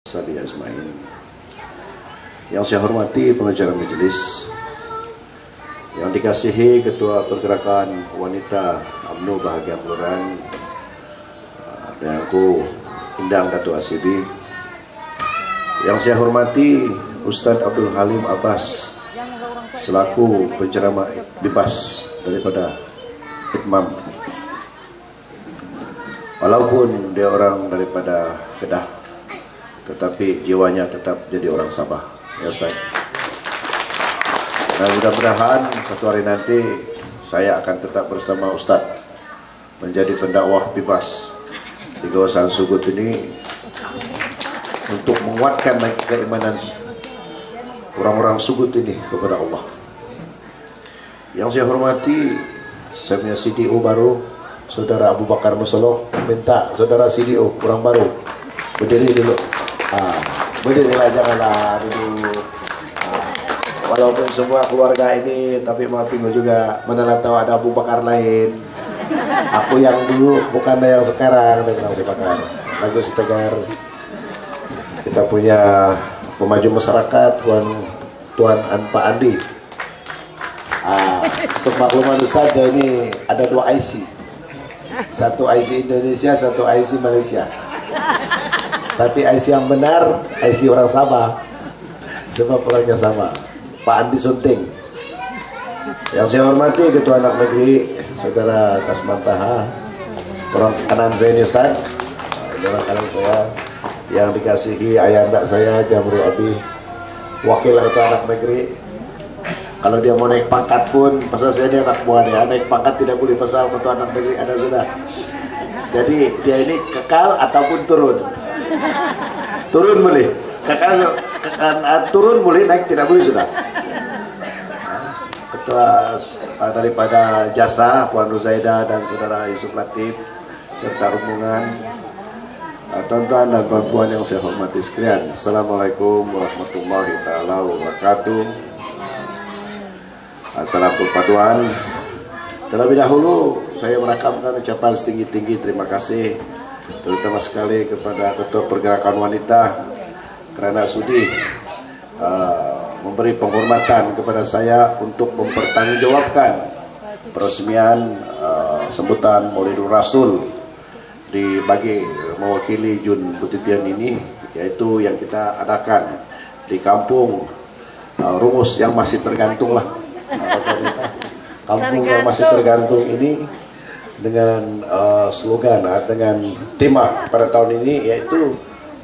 Sabi Azmain. Yang saya hormati pengacara majelis, yang dikasihi Ketua Pergerakan Wanita UMNO Bahagia Kelurahan dan aku Indang Dato' Asibi, yang saya hormati Ustadz Abdul Halim Abbas selaku penceramah bebas daripada Itmam, walaupun dia orang daripada Kedah, tetapi jiwanya tetap jadi orang Sabah, ya Ustaz. Dan mudah-mudahan satu hari nanti saya akan tetap bersama Ustaz menjadi pendakwah bebas di kawasan Sugut ini untuk menguatkan keimanan orang-orang Sugut ini kepada Allah. Yang saya hormati, saya punya CDO baru, Saudara Abu Bakar Musoloh, minta Saudara CDO orang baru berdiri dulu. Berdirilah, janganlah duduk. Walaupun semua keluarga ini, tapi maafin juga, mana tahu ada Abu Bakar lain. Aku yang dulu, bukan yang sekarang. Dengan Abu Bakar bagus tegar. Kita punya pemaju masyarakat, Tuan Pak Andi. Untuk makluman Ustaz, ini ada 2 IC. Satu IC Indonesia, satu IC Malaysia. Tapi IC yang benar, IC orang Sabah, sebab orangnya sama, Pak Andi Sunting. Yang saya hormati Ketua Anak Negeri, Saudara Kasman Taha, orang kanan saya ini Ustaz, orang kanan saya, yang dikasihi ayahanda saya Jamri Abi, Wakil Ketua Anak Negeri. Kalau dia mau naik pangkat pun, pasal saya dia anak buah dia, naik pangkat tidak boleh pasal Ketua Anak Negeri ada sudah. Jadi dia ini kekal ataupun turun. Turun boleh, turun boleh, naik tidak boleh sudah. Ketua daripada Jasa Puan Ruzaida dan Saudara Yusuf Latif serta rombongan, tuan-tuan dan puan-puan yang saya hormati sekalian, Assalamualaikum warahmatullahi wabarakatuh. Salam perpaduan. Terlebih dahulu saya merakamkan ucapan setinggi-tinggi terima kasih terutama sekali kepada Ketua Pergerakan Wanita kerana sudi memberi penghormatan kepada saya untuk mempertanggungjawabkan peresmian sambutan Maulidul Rasul bagi mewakili Jun Putitian ini, yaitu yang kita adakan di kampung Rumus yang masih tergantung lah. Kampung yang masih tergantung ini dengan slogan, dengan tema pada tahun ini, yaitu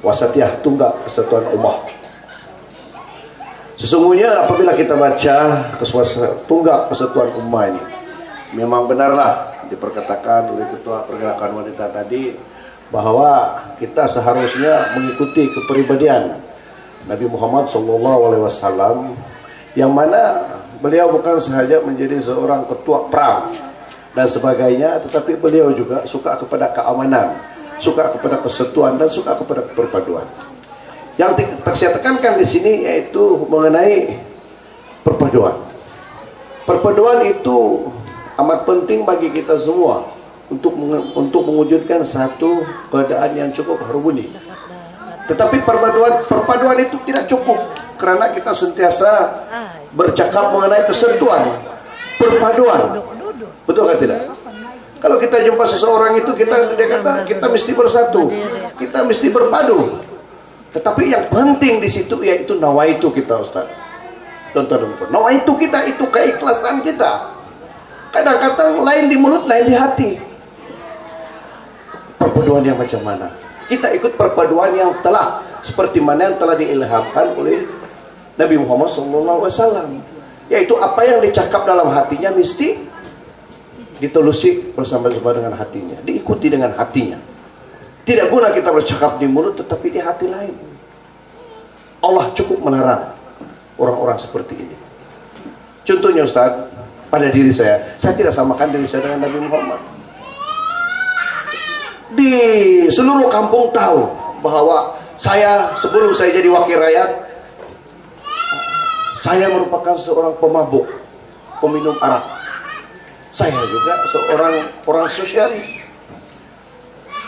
Wasatiyah Tunggak Persatuan Ummah. Sesungguhnya apabila kita baca Tunggak Persatuan Ummah ini, memang benarlah diperkatakan oleh Ketua Pergerakan Wanita tadi bahwa kita seharusnya mengikuti kepribadian Nabi Muhammad SAW, yang mana beliau bukan sahaja menjadi seorang ketua perang dan sebagainya, tetapi beliau juga suka kepada keamanan, suka kepada persatuan, dan suka kepada perpaduan. Yang saya tekankan di sini yaitu mengenai perpaduan. Perpaduan itu amat penting bagi kita semua untuk mewujudkan satu keadaan yang cukup harmoni. Tetapi perpaduan itu tidak cukup, karena kita sentiasa bercakap mengenai kesatuan, perpaduan. Betul kan tidak? Kalau kita jumpa seseorang itu dia kata kita mesti bersatu, kita mesti berpadu. Tetapi yang penting di situ yaitu nawaitu kita, Ustaz. Tonton, nawaitu kita itu keikhlasan kita. Kadang-kadang lain di mulut, lain di hati. Perpaduan yang macam mana? Kita ikut perpaduan yang telah seperti mana yang telah diilhamkan oleh Nabi Muhammad SAW, yaitu apa yang dicakap dalam hatinya mesti ditelusik bersama-sama dengan hatinya, diikuti dengan hatinya. Tidak guna kita bercakap di mulut tetapi di hati lain. Allah cukup melarang orang-orang seperti ini. Contohnya Ustaz, pada diri saya tidak samakan diri saya dengan Nabi Muhammad. Di seluruh kampung tahu bahwa saya sebelum saya jadi wakil rakyat, saya merupakan seorang pemabuk, peminum arak. Saya juga seorang orang sosialis.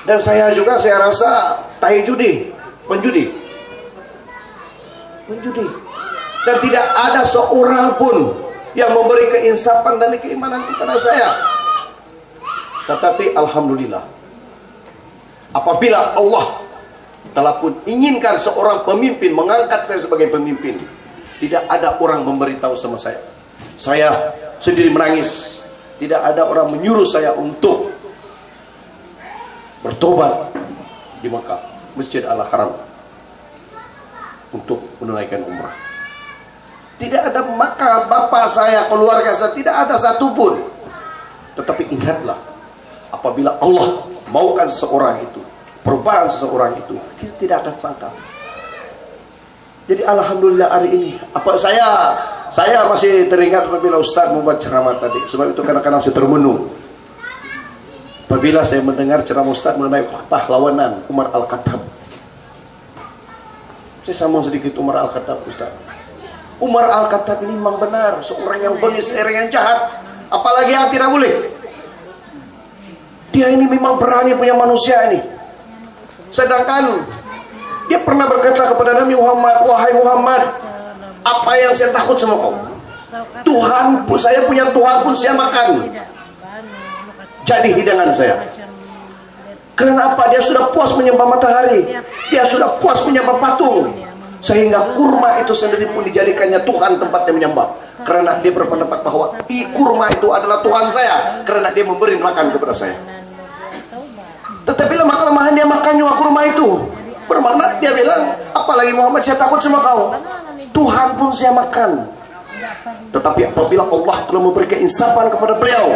Dan saya juga, saya rasa tahi judi, penjudi. menjudi. Dan tidak ada seorang pun yang memberi keinsapan dan keimanan kepada saya. Tetapi alhamdulillah, apabila Allah telah pun inginkan seorang pemimpin mengangkat saya sebagai pemimpin, tidak ada orang memberitahu sama saya. Saya sendiri menangis. Tidak ada orang menyuruh saya untuk bertobat di Mekah, Masjid Al-Haram, untuk menunaikan umrah. Tidak ada, maka bapak saya, keluarga saya, tidak ada satupun. Tetapi ingatlah, apabila Allah maukan seseorang itu, perubahan seseorang itu, kita tidak akan sangka. Jadi alhamdulillah hari ini, saya masih teringat apabila Ustaz membuat ceramah tadi. Sebab itu kadang-kadang saya termenung apabila saya mendengar ceramah Ustaz mengenai pahlawanan Umar Al-Khattab. Saya sambung sedikit Umar Al-Khattab, Ustaz. Umar Al-Khattab ini memang benar seorang yang bengis, seorang yang jahat, apalagi yang tidak boleh. Dia ini memang berani punya manusia ini. Sedangkan dia pernah berkata kepada Nabi Muhammad, wahai Muhammad, apa yang saya takut sama kau? Tuhan pun, saya punya Tuhan pun saya makan. Jadi hidangan saya. Karena apa? Dia sudah puas menyembah matahari. Dia sudah puas menyembah patung. Sehingga kurma itu sendiri pun dijadikannya Tuhan tempatnya menyembah. Karena dia berpendapat bahwa kurma itu adalah Tuhan saya. Karena dia memberi makan kepada saya. Tetapi lama-kelamaan dia makan juga kurma itu. Bermakna dia bilang, apalagi Muhammad, saya takut sama kau. Tuhan pun saya makan. Tetapi apabila Allah telah memberi keinsapan kepada beliau,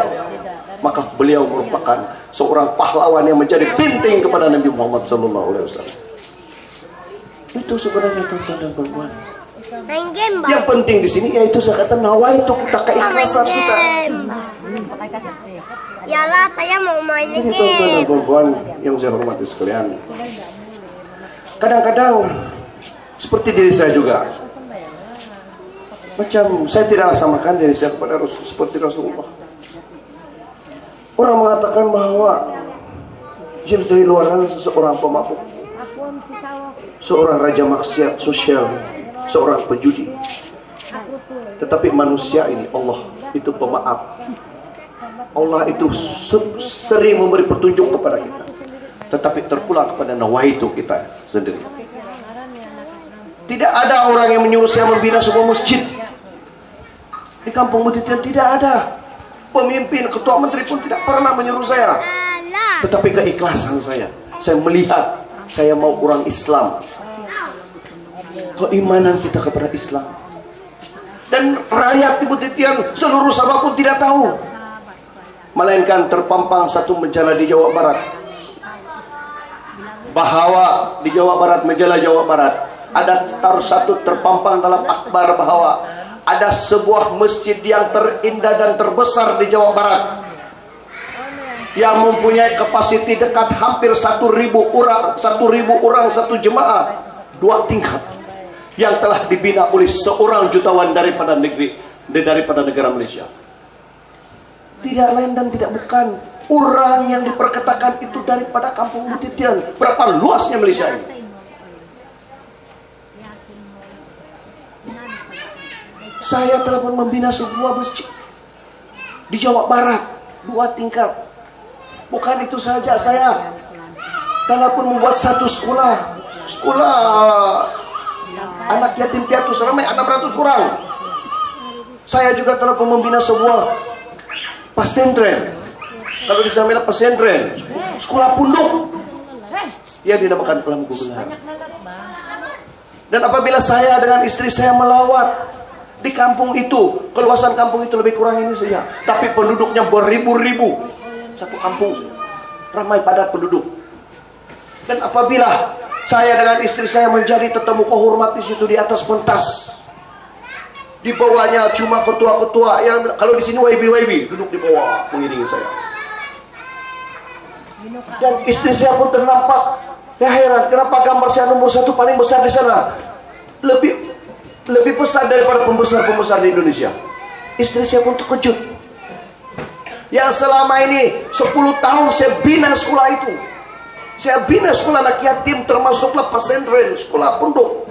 maka beliau merupakan seorang pahlawan yang menjadi pinting kepada Nabi Muhammad SAW. Itu sebenarnya tuan-tuan dan puan-puan. Yang penting di sini yaitu saya kata nawaitu kita, keikhlasan kita. Yalah, saya mau main game. Jadi tuan-tuan dan puan-puan yang saya hormati sekalian, kadang-kadang seperti diri saya juga, macam saya tidaklah samakan diri saya kepada Rasul seperti Rasulullah. Orang mengatakan bahwa James dari luar sana seorang pemabuk, seorang raja maksiat sosial, seorang penjudi. Tetapi manusia ini, Allah itu pemaaf. Allah itu sering memberi petunjuk kepada kita, tetapi terpulang kepada nawaitu kita sendiri. Tidak ada orang yang menyuruh saya membina sebuah masjid di kampung Mutitian, tidak ada. Pemimpin, ketua menteri pun tidak pernah menyuruh saya. Tetapi keikhlasan saya melihat saya mau orang Islam, keimanan kita kepada Islam. Dan rakyat di Mutitian, seluruh Sabah pun tidak tahu, melainkan terpampang satu majalah di Jawa Barat, bahwa di Jawa Barat, majalah Jawa Barat, ada satu terpampang dalam akhbar bahwa ada sebuah masjid yang terindah dan terbesar di Jawa Barat, yang mempunyai kapasiti dekat hampir 1.000 orang, 1.000 orang satu jemaah, 2 tingkat, yang telah dibina oleh seorang jutawan daripada negara Malaysia. Tidak lain dan tidak bukan orang yang diperkatakan itu daripada kampung Mutitian. Berapa luasnya Malaysia ini? Saya telah pun membina sebuah masjid di Jawa Barat, 2 tingkat. Bukan itu saja, saya telah pun membuat satu sekolah anak yatim piatu seramai 600 orang. Saya juga telah pun membina sebuah pesantren. Kalau di sana pesantren, sekolah punduk yang dinamakan Kelam Gugulan. Dan apabila saya dengan istri saya melawat di kampung itu, keluasan kampung itu lebih kurang ini saja, tapi penduduknya beribu-ribu, satu kampung ramai padat penduduk. Dan apabila saya dengan istri saya menjadi tetamu kehormat di situ di atas pentas, di bawahnya cuma ketua-ketua yang, kalau di sini YB duduk di bawah mengiringi saya. Dan istri saya pun ternampak, ya heran, kenapa gambar saya nomor 1 paling besar di sana, lebih besar daripada pembesar-pembesar di Indonesia. Istri saya pun terkejut. Yang selama ini 10 tahun saya bina sekolah itu. Saya bina sekolah anak yatim, termasuklah pesantren, sekolah pondok.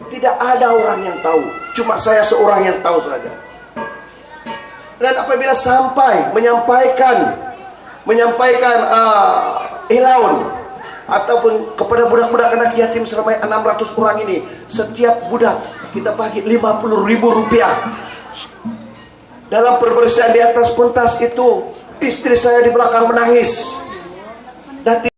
Tidak ada orang yang tahu, cuma saya seorang yang tahu saja. Dan apabila sampai menyampaikan ilaun ataupun kepada budak-budak anak yatim seramai 600 orang ini, setiap budak kita bagi 50.000 rupiah. Dalam perbersihan di atas pentas itu, istri saya di belakang menangis. Dan